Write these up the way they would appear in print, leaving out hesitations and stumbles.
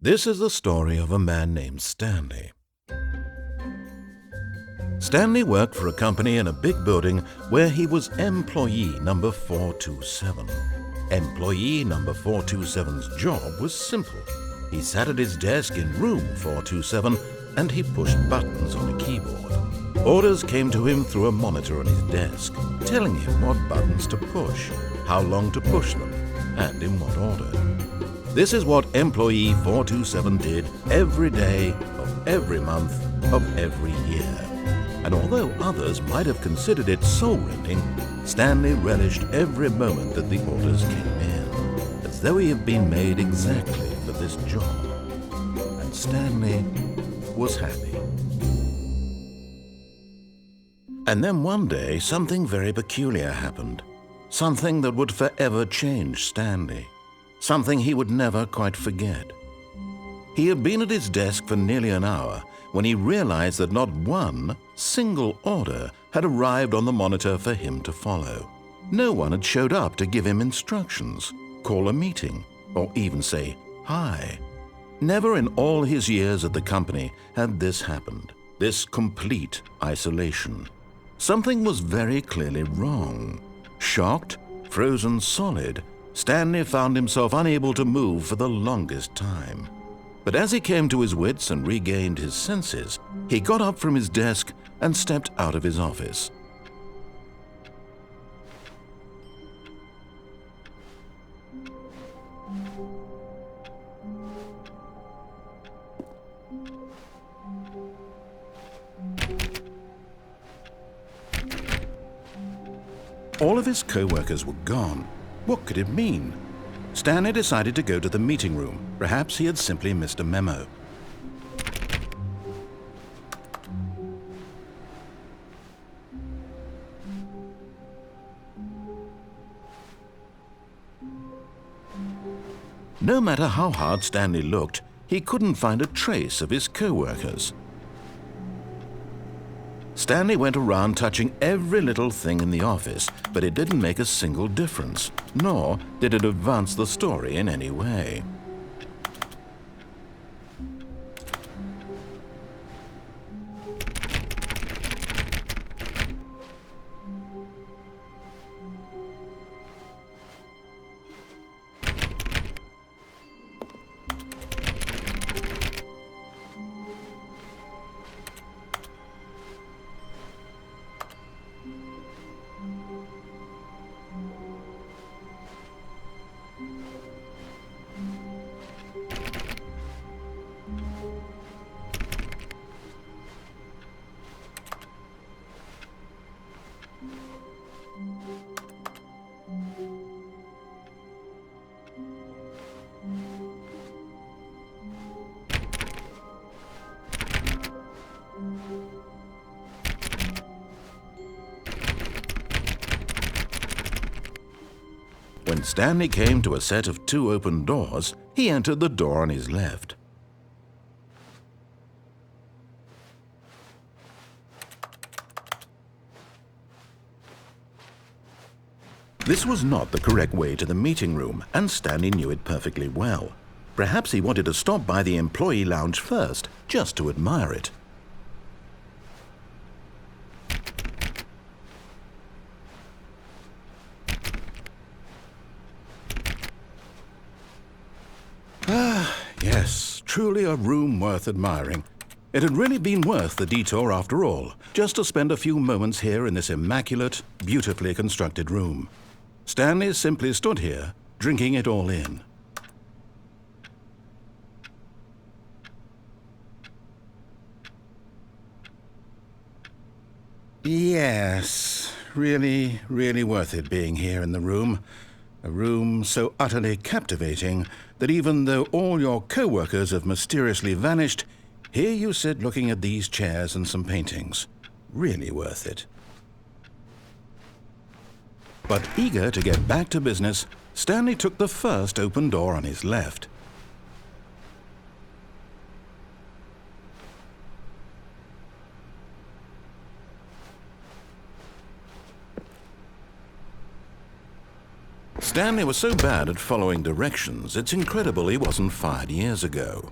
This is the story of a man named Stanley. Stanley worked for a company in a big building where he was employee number 427. Employee number 427's job was simple. He sat at his desk in room 427 and he pushed buttons on a keyboard. Orders came to him through a monitor on his desk, telling him what buttons to push, how long to push them, and in what order. This is what employee 427 did every day of every month of every year. And although others might have considered it soul-rending, Stanley relished every moment that the orders came in, as though he had been made exactly for this job. And Stanley was happy. And then one day, something very peculiar happened. Something that would forever change Stanley. Something he would never quite forget. He had been at his desk for nearly an hour when he realized that not one single order had arrived on the monitor for him to follow. No one had showed up to give him instructions, call a meeting, or even say hi. Never in all his years at the company had this happened, this complete isolation. Something was very clearly wrong. Shocked, frozen solid, Stanley found himself unable to move for the longest time. But as he came to his wits and regained his senses, he got up from his desk and stepped out of his office. All of his co-workers were gone. What could it mean? Stanley decided to go to the meeting room. Perhaps he had simply missed a memo. No matter how hard Stanley looked, he couldn't find a trace of his co-workers. Stanley went around touching every little thing in the office, but it didn't make a single difference, nor did it advance the story in any way. When Stanley came to a set of 2 open doors, he entered the door on his left. This was not the correct way to the meeting room, and Stanley knew it perfectly well. Perhaps he wanted to stop by the employee lounge first, just to admire it. Yes, truly a room worth admiring. It had really been worth the detour after all, just to spend a few moments here in this immaculate, beautifully constructed room. Stanley simply stood here, drinking it all in. Yes, really, really worth it being here in the room. A room so utterly captivating that even though all your co-workers have mysteriously vanished, here you sit looking at these chairs and some paintings. Really worth it. But eager to get back to business, Stanley took the first open door on his left. Stanley was so bad at following directions, it's incredible he wasn't fired years ago.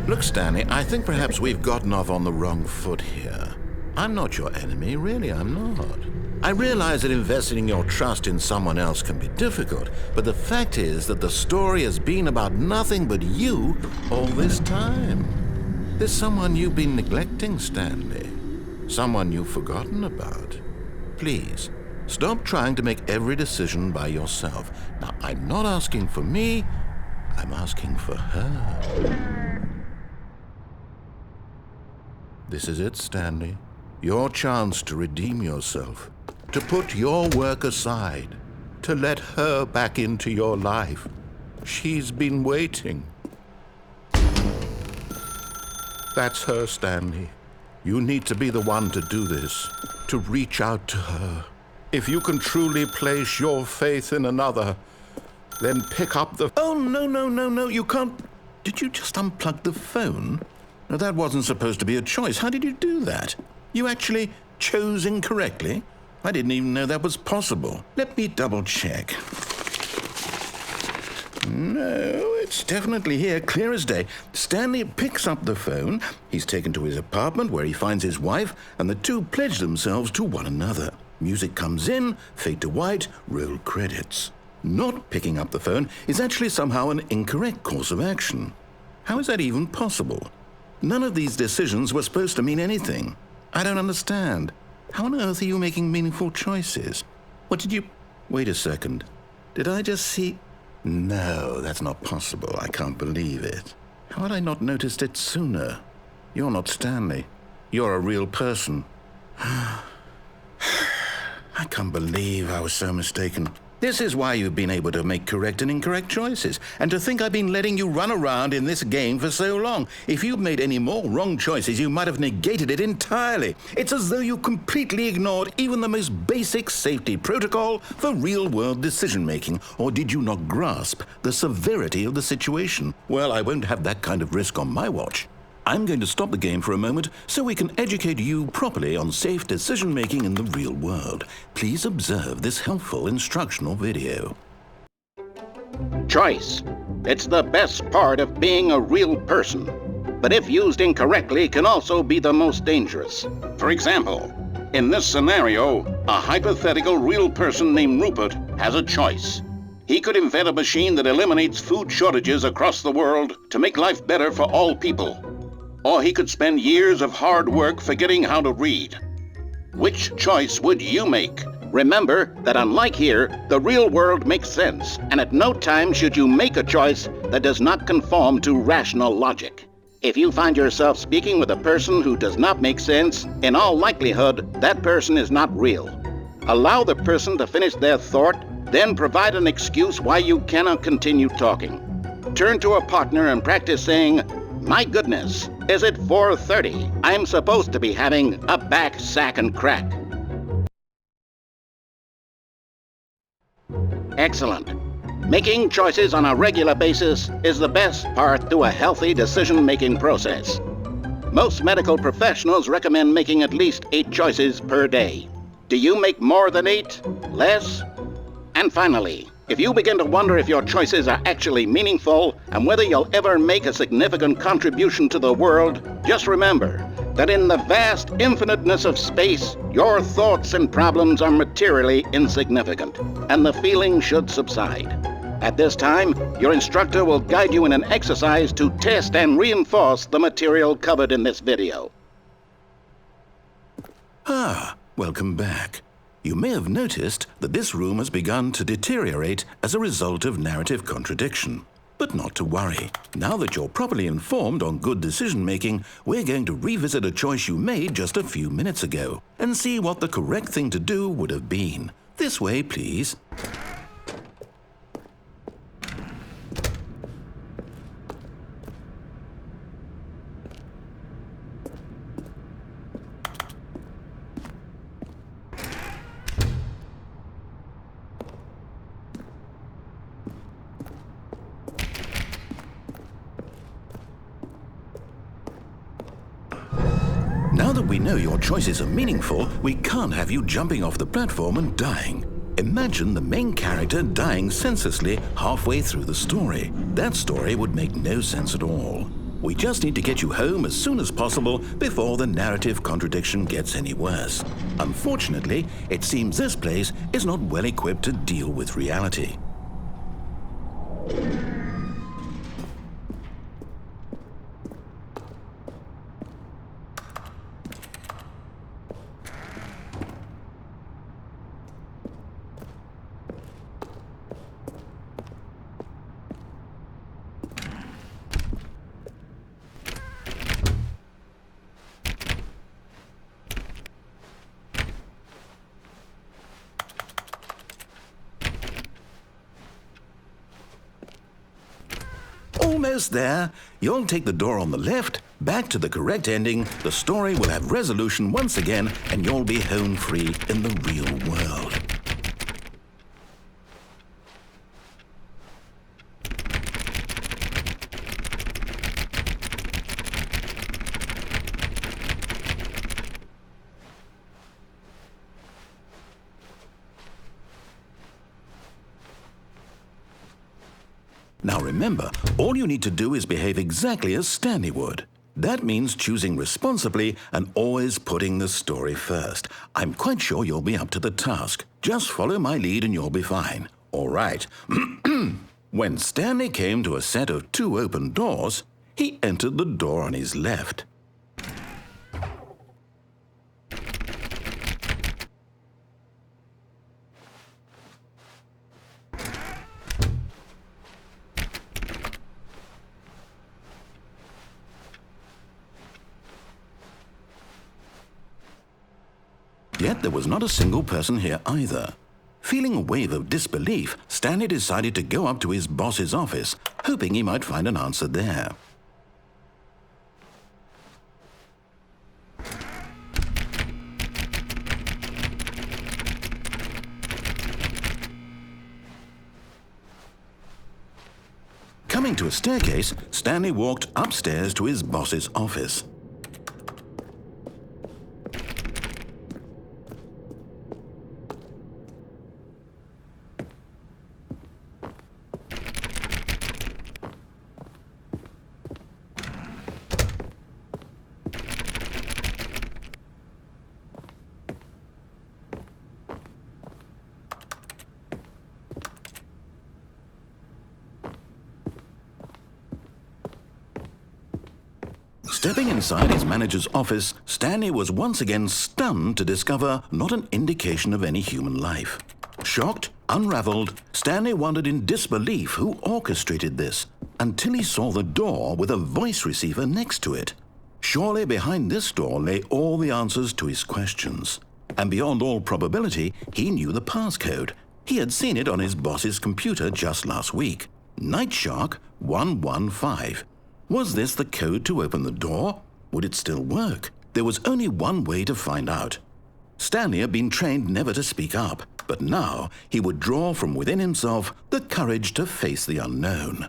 Look, Stanley, I think perhaps we've gotten off on the wrong foot here. I'm not your enemy, really, I'm not. I realize that investing your trust in someone else can be difficult, but the fact is that the story has been about nothing but you all this time. There's someone you've been neglecting, Stanley. Someone you've forgotten about. Please, stop trying to make every decision by yourself. Now, I'm not asking for me, I'm asking for her. This is it, Stanley. Your chance to redeem yourself, to put your work aside, to let her back into your life. She's been waiting. That's her, Stanley. You need to be the one to do this, to reach out to her. If you can truly place your faith in another, then pick up the... Oh, no, you can't... Did you just unplug the phone? No, that wasn't supposed to be a choice. How did you do that? You actually chose incorrectly? I didn't even know that was possible. Let me double check. No, it's definitely here, clear as day. Stanley picks up the phone. He's taken to his apartment where he finds his wife, and the two pledge themselves to one another. Music comes in, fade to white, roll credits. Not picking up the phone is actually somehow an incorrect course of action. How is that even possible? None of these decisions were supposed to mean anything. I don't understand. How on earth are you making meaningful choices? What did you... Wait a second. Did I just see... No, that's not possible. I can't believe it. How had I not noticed it sooner? You're not Stanley. You're a real person. I can't believe I was so mistaken. This is why you've been able to make correct and incorrect choices. And to think I've been letting you run around in this game for so long. If you'd made any more wrong choices, you might have negated it entirely. It's as though you completely ignored even the most basic safety protocol for real-world decision-making. Or did you not grasp the severity of the situation? Well, I won't have that kind of risk on my watch. I'm going to stop the game for a moment so we can educate you properly on safe decision-making in the real world. Please observe this helpful instructional video. Choice. It's the best part of being a real person. But if used incorrectly, can also be the most dangerous. For example, in this scenario, a hypothetical real person named Rupert has a choice. He could invent a machine that eliminates food shortages across the world to make life better for all people. Or he could spend years of hard work forgetting how to read. Which choice would you make? Remember that unlike here, the real world makes sense, and at no time should you make a choice that does not conform to rational logic. If you find yourself speaking with a person who does not make sense, in all likelihood, that person is not real. Allow the person to finish their thought, then provide an excuse why you cannot continue talking. Turn to a partner and practice saying, "My goodness, is it 4:30? I'm supposed to be having a back, sack, and crack." Excellent. Making choices on a regular basis is the best part to a healthy decision-making process. Most medical professionals recommend making at least 8 choices per day. Do you make more than 8? Less? And finally, if you begin to wonder if your choices are actually meaningful and whether you'll ever make a significant contribution to the world, just remember that in the vast infiniteness of space, your thoughts and problems are materially insignificant, and the feeling should subside. At this time, your instructor will guide you in an exercise to test and reinforce the material covered in this video. Welcome back. You may have noticed that this room has begun to deteriorate as a result of narrative contradiction. But not to worry. Now that you're properly informed on good decision-making, we're going to revisit a choice you made just a few minutes ago and see what the correct thing to do would have been. This way, please. Now that we know your choices are meaningful, we can't have you jumping off the platform and dying. Imagine the main character dying senselessly halfway through the story. That story would make no sense at all. We just need to get you home as soon as possible before the narrative contradiction gets any worse. Unfortunately, it seems this place is not well equipped to deal with reality. Almost there. You'll take the door on the left, back to the correct ending, the story will have resolution once again, and you'll be home free in the real world. Now remember, all you need to do is behave exactly as Stanley would. That means choosing responsibly and always putting the story first. I'm quite sure you'll be up to the task. Just follow my lead and you'll be fine. All right. When Stanley came to a set of 2 open doors, he entered the door on his left. Yet there was not a single person here either. Feeling a wave of disbelief, Stanley decided to go up to his boss's office, hoping he might find an answer there. Coming to a staircase, Stanley walked upstairs to his boss's office. Stepping inside his manager's office, Stanley was once again stunned to discover not an indication of any human life. Shocked, unraveled, Stanley wondered in disbelief who orchestrated this, until he saw the door with a voice receiver next to it. Surely behind this door lay all the answers to his questions. And beyond all probability, he knew the passcode. He had seen it on his boss's computer just last week. Nightshark 115. Was this the code to open the door? Would it still work? There was only one way to find out. Stanley had been trained never to speak up, but now he would draw from within himself the courage to face the unknown.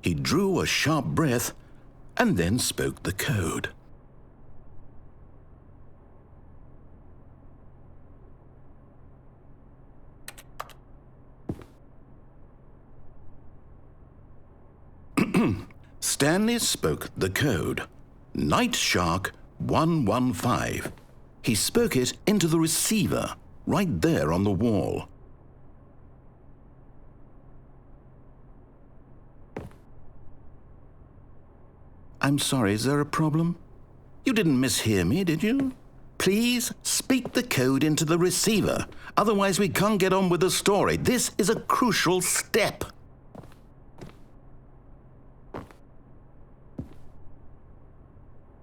He drew a sharp breath and then spoke the code. Stanley spoke the code. Nightshark 115. He spoke it into the receiver, right there on the wall. I'm sorry, is there a problem? You didn't mishear me, did you? Please speak the code into the receiver. Otherwise, we can't get on with the story. This is a crucial step.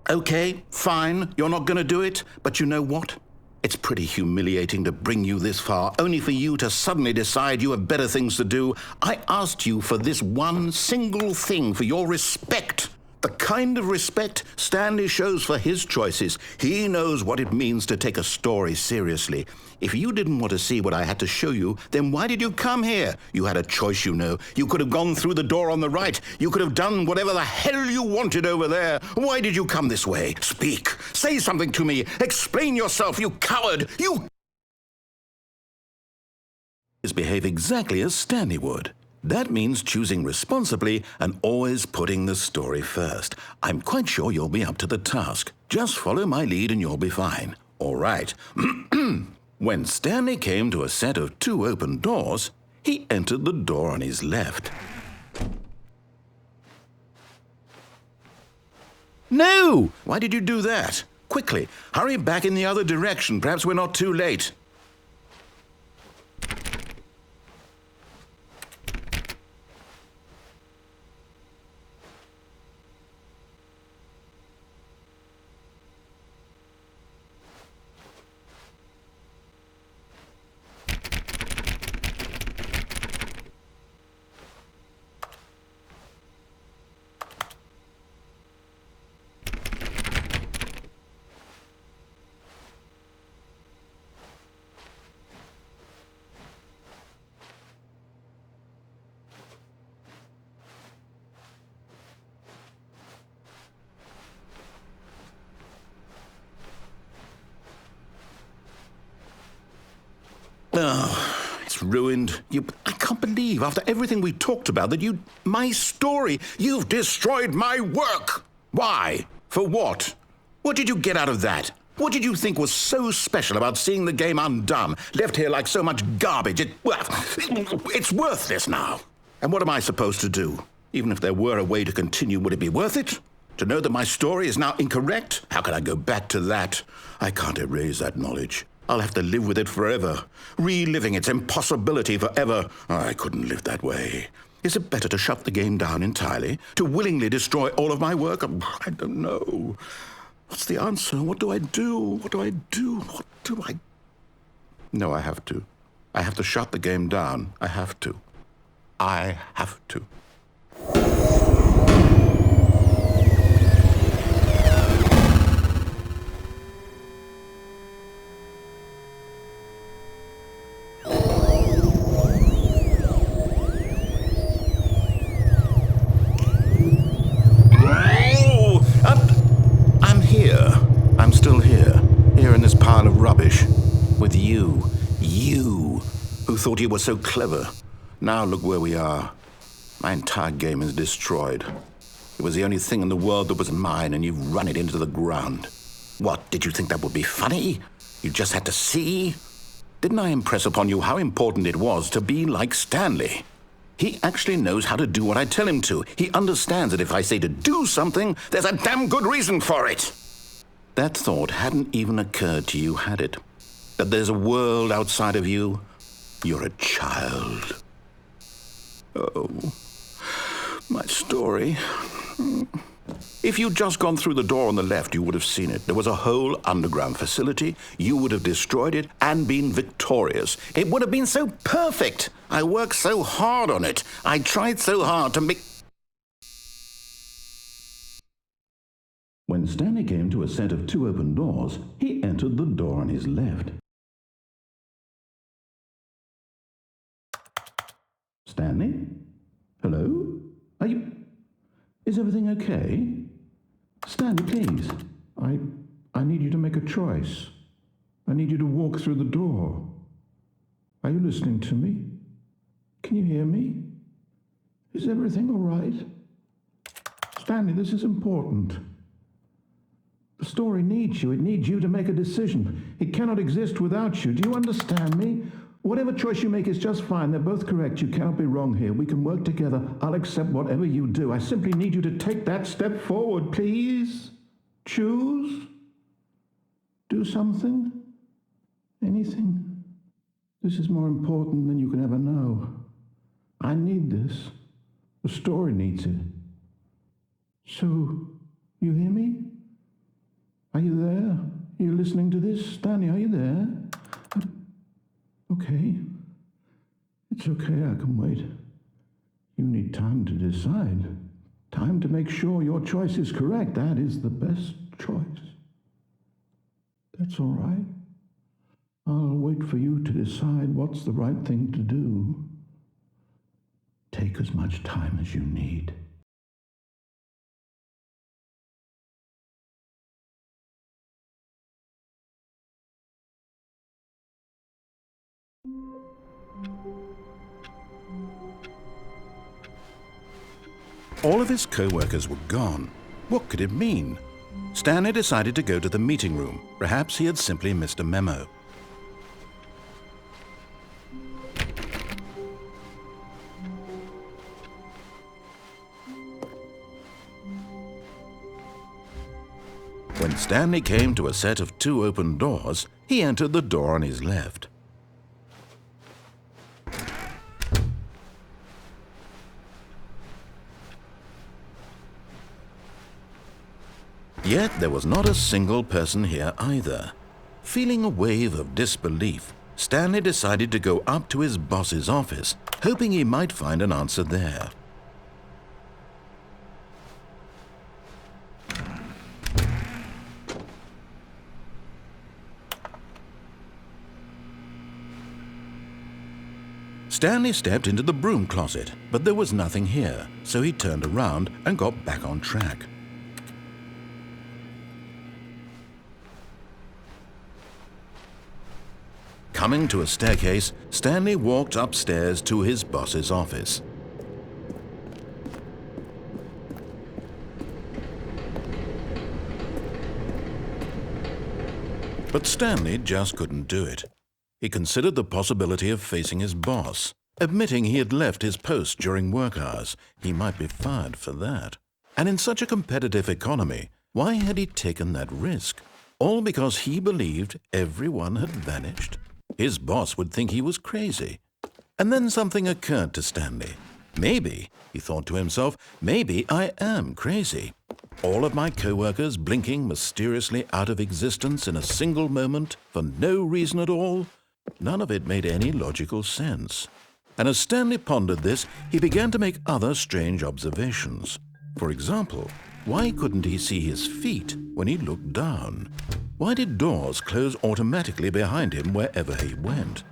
Okay, fine, you're not going to do it, but you know what? It's pretty humiliating to bring you this far, only for you to suddenly decide you have better things to do. I asked you for this one single thing, for your respect. The kind of respect Stanley shows for his choices. He knows what it means to take a story seriously. If you didn't want to see what I had to show you, then why did you come here? You had a choice, you know. You could have gone through the door on the right. You could have done whatever the hell you wanted over there. Why did you come this way? Speak. Say something to me. Explain yourself, you coward. You behave exactly as Stanley would. That means choosing responsibly and always putting the story first. I'm quite sure you'll be up to the task. Just follow my lead and you'll be fine. All right. When Stanley came to a set of 2 open doors, he entered the door on his left. No! Why did you do that? Quickly, hurry back in the other direction. Perhaps we're not too late. Oh, it's ruined. I can't believe, after everything we talked about, that my story, you've destroyed my work. Why? For what? What did you get out of that? What did you think was so special about seeing the game undone, left here like so much garbage? It's worthless now. And what am I supposed to do? Even if there were a way to continue, would it be worth it? To know that my story is now incorrect? How can I go back to that? I can't erase that knowledge. I'll have to live with it forever, reliving its impossibility forever. I couldn't live that way. Is it better to shut the game down entirely? To willingly destroy all of my work? I don't know. What's the answer? What do I do? What do I do? What do I... No, I have to. I have to shut the game down. I have to. I have to. I'm still here in this pile of rubbish, with you, who thought you were so clever. Now look where we are. My entire game is destroyed. It was the only thing in the world that was mine, and you've run it into the ground. What, did you think that would be funny? You just had to see? Didn't I impress upon you how important it was to be like Stanley? He actually knows how to do what I tell him to. He understands that if I say to do something, there's a damn good reason for it. That thought hadn't even occurred to you, had it? That there's a world outside of you? You're a child. Oh, my story. If you'd just gone through the door on the left, you would have seen it. There was a whole underground facility. You would have destroyed it and been victorious. It would have been so perfect. I worked so hard on it. I tried so hard to make... When Stanley came to a set of 2 open doors, he entered the door on his left. Stanley? Hello? Is everything okay? Stanley, please. I need you to make a choice. I need you to walk through the door. Are you listening to me? Can you hear me? Is everything all right? Stanley, this is important. The story needs you. It needs you to make a decision. It cannot exist without you. Do you understand me? Whatever choice you make is just fine. They're both correct. You cannot be wrong here. We can work together. I'll accept whatever you do. I simply need you to take that step forward, please. Choose. Do something. Anything. This is more important than you can ever know. I need this. The story needs it. So, you hear me? Are you there? Are you listening to this? Stanley, are you there? Okay. It's okay, I can wait. You need time to decide. Time to make sure your choice is correct. That is the best choice. That's all right. I'll wait for you to decide what's the right thing to do. Take as much time as you need. All of his co-workers were gone. What could it mean? Stanley decided to go to the meeting room. Perhaps he had simply missed a memo. When Stanley came to a set of 2 open doors, he entered the door on his left. Yet there was not a single person here either. Feeling a wave of disbelief, Stanley decided to go up to his boss's office, hoping he might find an answer there. Stanley stepped into the broom closet, but there was nothing here, so he turned around and got back on track. Coming to a staircase, Stanley walked upstairs to his boss's office. But Stanley just couldn't do it. He considered the possibility of facing his boss. Admitting he had left his post during work hours, he might be fired for that. And in such a competitive economy, why had he taken that risk? All because he believed everyone had vanished? His boss would think he was crazy. And then something occurred to Stanley. Maybe, he thought to himself, maybe I am crazy. All of my co-workers blinking mysteriously out of existence in a single moment for no reason at all? None of it made any logical sense. And as Stanley pondered this, he began to make other strange observations. For example, why couldn't he see his feet when he looked down? Why did doors close automatically behind him wherever he went?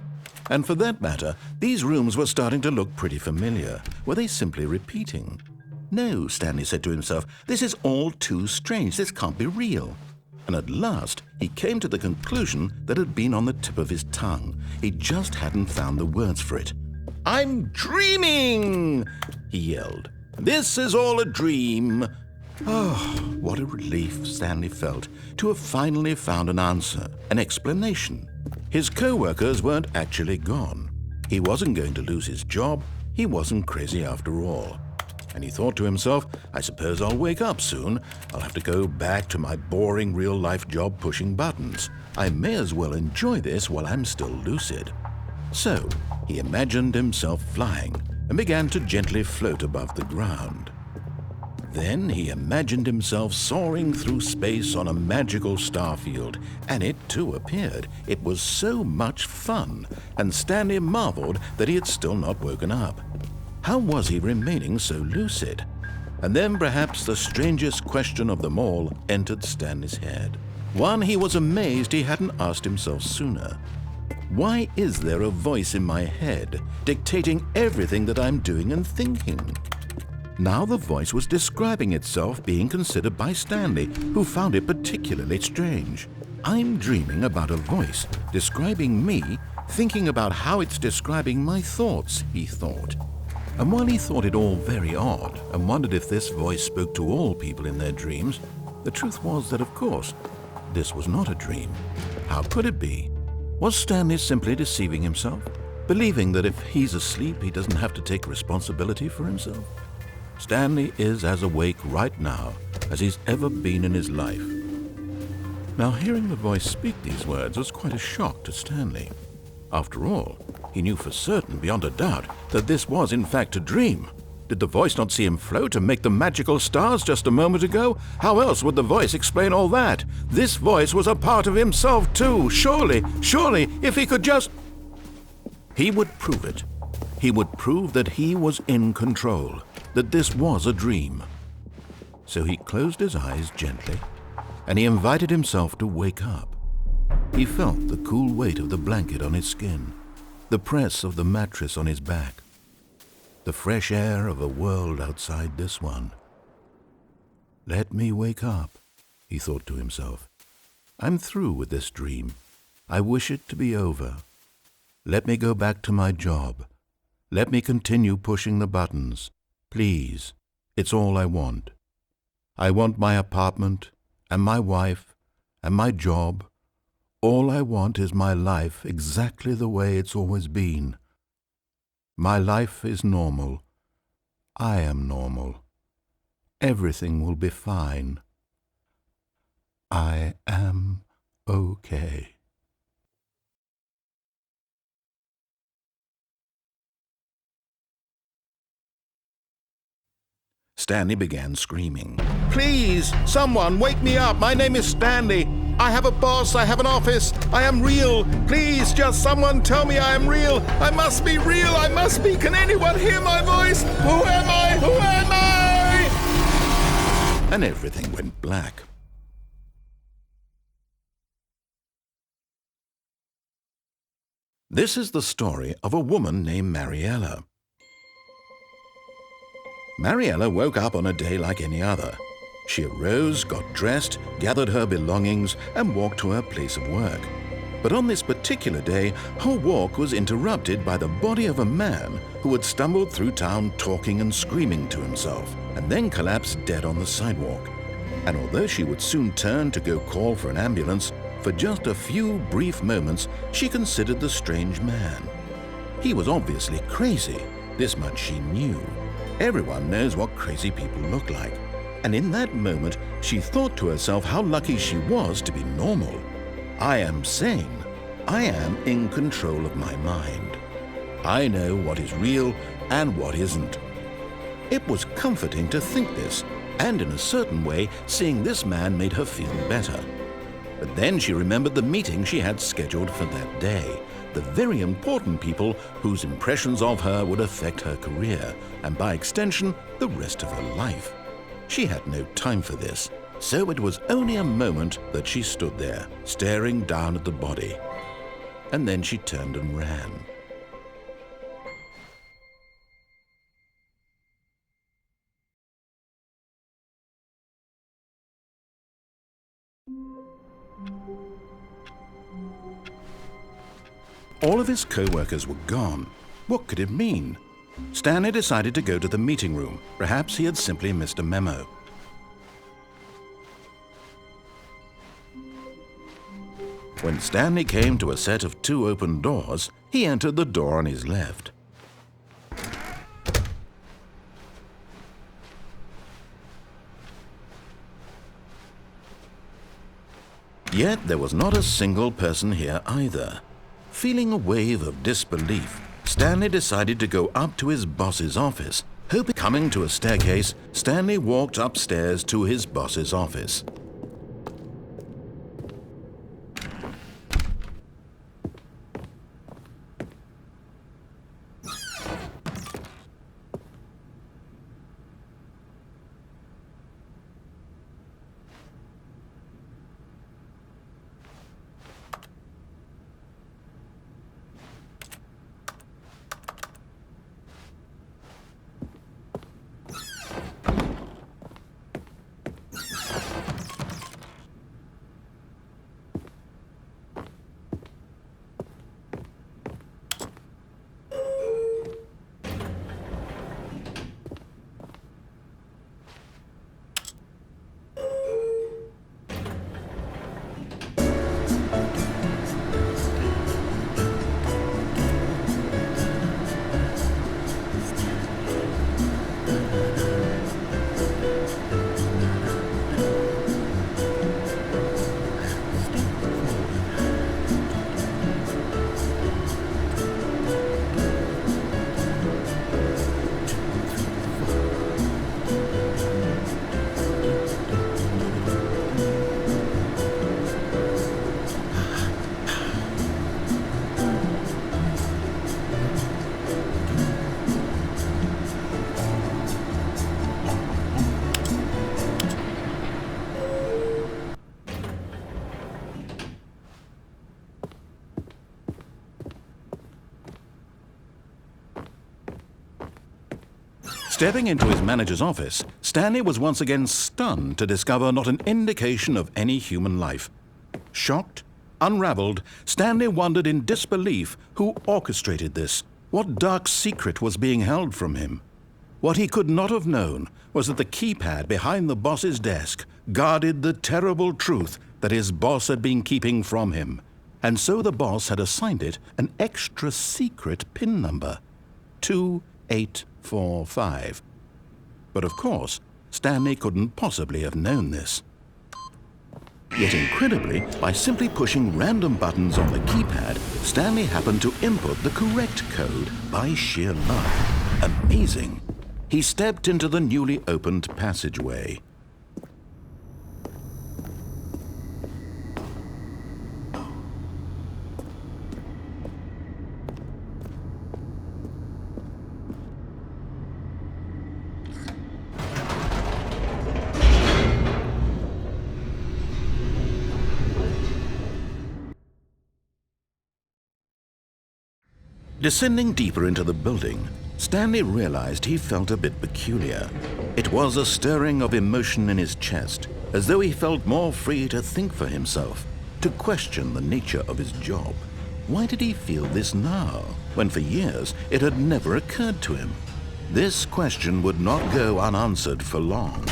And for that matter, these rooms were starting to look pretty familiar. Were they simply repeating? No, Stanley said to himself, this is all too strange. This can't be real. And at last, he came to the conclusion that had been on the tip of his tongue. He just hadn't found the words for it. "I'm dreaming!" he yelled. "This is all a dream." Oh, what a relief Stanley felt to have finally found an answer, an explanation. His co-workers weren't actually gone. He wasn't going to lose his job. He wasn't crazy after all. And he thought to himself, I suppose I'll wake up soon. I'll have to go back to my boring real-life job pushing buttons. I may as well enjoy this while I'm still lucid. So he imagined himself flying and began to gently float above the ground. Then he imagined himself soaring through space on a magical starfield, and it too appeared. It was so much fun, and Stanley marveled that he had still not woken up. How was he remaining so lucid? And then perhaps the strangest question of them all entered Stanley's head. One he was amazed he hadn't asked himself sooner. Why is there a voice in my head dictating everything that I'm doing and thinking? Now the voice was describing itself being considered by Stanley, who found it particularly strange. I'm dreaming about a voice describing me, thinking about how it's describing my thoughts, he thought. And while he thought it all very odd and wondered if this voice spoke to all people in their dreams, the truth was that, of course, this was not a dream. How could it be? Was Stanley simply deceiving himself, believing that if he's asleep, he doesn't have to take responsibility for himself? Stanley is as awake right now as he's ever been in his life. Now, hearing the voice speak these words was quite a shock to Stanley. After all, he knew for certain, beyond a doubt, that this was in fact a dream. Did the voice not see him float and make the magical stars just a moment ago? How else would the voice explain all that? This voice was a part of himself too. Surely, if he could just... He would prove it. He would prove that he was in control, that this was a dream. So he closed his eyes gently, and he invited himself to wake up. He felt the cool weight of the blanket on his skin, the press of the mattress on his back, the fresh air of a world outside this one. Let me wake up, he thought to himself. I'm through with this dream. I wish it to be over. Let me go back to my job. Let me continue pushing the buttons. Please, it's all I want. I want my apartment, and my wife, and my job. All I want is my life exactly the way it's always been. My life is normal. I am normal. Everything will be fine. I am okay. Stanley began screaming. Please, someone, wake me up. My name is Stanley. I have a boss. I have an office. I am real. Please, just someone tell me I am real. I must be real. I must be. Can anyone hear my voice? Who am I? Who am I? And everything went black. This is the story of a woman named Mariella. Mariella woke up on a day like any other. She arose, got dressed, gathered her belongings, and walked to her place of work. But on this particular day, her walk was interrupted by the body of a man who had stumbled through town talking and screaming to himself, and then collapsed dead on the sidewalk. And although she would soon turn to go call for an ambulance, for just a few brief moments she considered the strange man. He was obviously crazy, this much she knew. Everyone knows what crazy people look like. And in that moment, she thought to herself how lucky she was to be normal. I am sane. I am in control of my mind. I know what is real and what isn't. It was comforting to think this, and in a certain way, seeing this man made her feel better. But then she remembered the meeting she had scheduled for that day, the very important people whose impressions of her would affect her career, and by extension, the rest of her life. She had no time for this, so it was only a moment that she stood there, staring down at the body. And then she turned and ran. All of his co-workers were gone. What could it mean? Stanley decided to go to the meeting room. Perhaps he had simply missed a memo. When Stanley came to a set of 2 open doors, he entered the door on his left. Yet there was not a single person here either. Feeling a wave of disbelief, Stanley decided to go up to his boss's office. Coming to a staircase, Stanley walked upstairs to his boss's office. Stepping into his manager's office, Stanley was once again stunned to discover not an indication of any human life. Shocked, unraveled, Stanley wondered in disbelief who orchestrated this. What dark secret was being held from him? What he could not have known was that the keypad behind the boss's desk guarded the terrible truth that his boss had been keeping from him. And so the boss had assigned it an extra secret PIN number, 2845. But of course, Stanley couldn't possibly have known this. Yet incredibly, by simply pushing random buttons on the keypad, Stanley happened to input the correct code by sheer luck. Amazing. He stepped into the newly opened passageway. Descending deeper into the building, Stanley realized he felt a bit peculiar. It was a stirring of emotion in his chest, as though he felt more free to think for himself, to question the nature of his job. Why did he feel this now, when for years it had never occurred to him? This question would not go unanswered for long.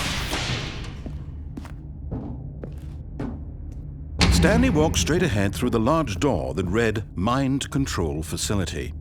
Stanley walked straight ahead through the large door that read Mind Control Facility.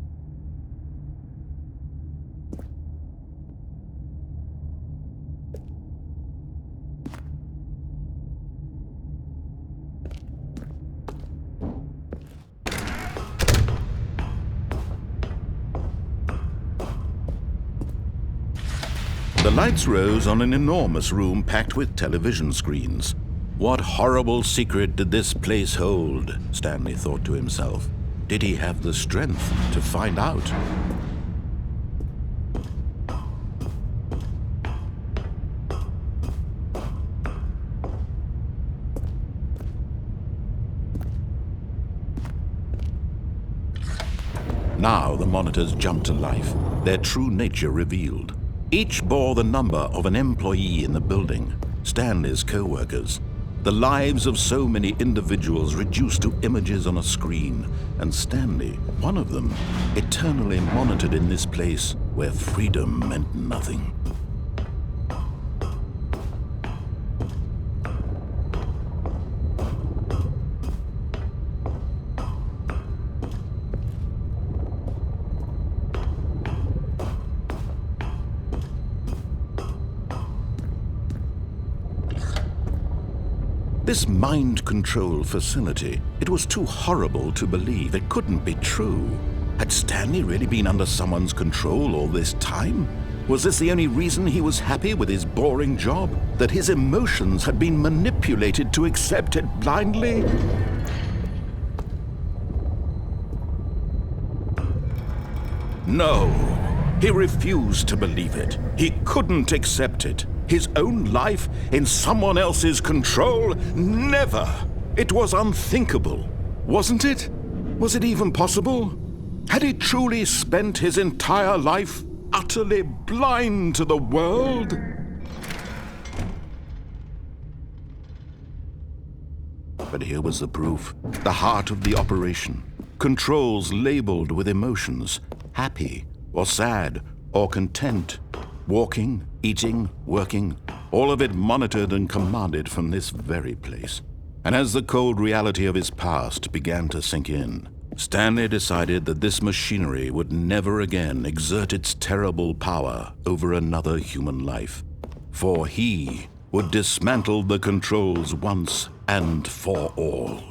The lights rose on an enormous room packed with television screens. What horrible secret did this place hold? Stanley thought to himself. Did he have the strength to find out? Now the monitors jumped to life, their true nature revealed. Each bore the number of an employee in the building, Stanley's co-workers. The lives of so many individuals reduced to images on a screen, and Stanley, one of them, eternally monitored in this place where freedom meant nothing. This mind control facility, it was too horrible to believe. It couldn't be true. Had Stanley really been under someone's control all this time? Was this the only reason he was happy with his boring job? That his emotions had been manipulated to accept it blindly? No, he refused to believe it. He couldn't accept it. His own life in someone else's control? Never! It was unthinkable, wasn't it? Was it even possible? Had he truly spent his entire life utterly blind to the world? But here was the proof, the heart of the operation. Controls labeled with emotions, happy or sad or content. Walking, eating, working, all of it monitored and commanded from this very place. And as the cold reality of his past began to sink in, Stanley decided that this machinery would never again exert its terrible power over another human life. For he would dismantle the controls once and for all.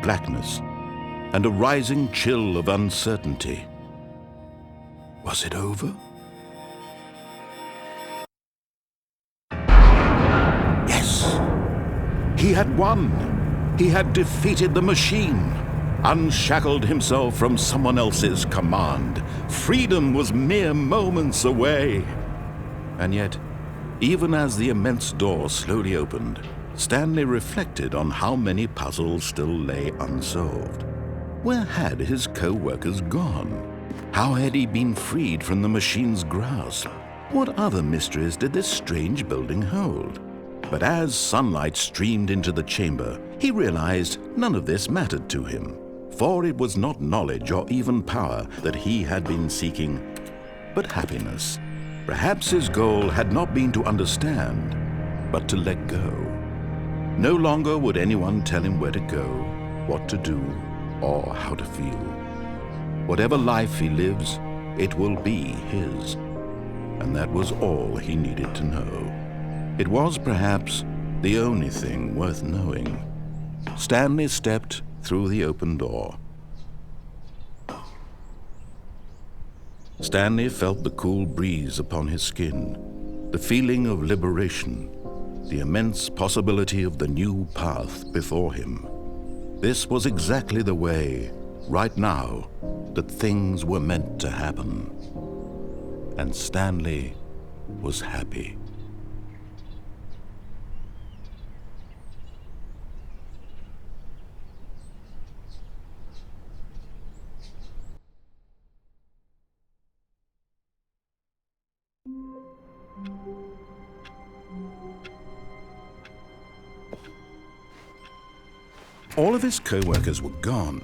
Blackness, and a rising chill of uncertainty. Was it over? Yes! He had won! He had defeated the machine! unshackled himself from someone else's command. Freedom was mere moments away. And yet, even as the immense door slowly opened, Stanley reflected on how many puzzles still lay unsolved. Where had his co-workers gone? How had he been freed from the machine's grasp? What other mysteries did this strange building hold? But as sunlight streamed into the chamber, he realized none of this mattered to him, for it was not knowledge or even power that he had been seeking, but happiness. Perhaps his goal had not been to understand, but to let go. No longer would anyone tell him where to go, what to do, or how to feel. Whatever life he lives, it will be his. And that was all he needed to know. It was perhaps the only thing worth knowing. Stanley stepped through the open door. Stanley felt the cool breeze upon his skin, the feeling of liberation, the immense possibility of the new path before him. This was exactly the way, right now, that things were meant to happen. And Stanley was happy. All of his co-workers were gone,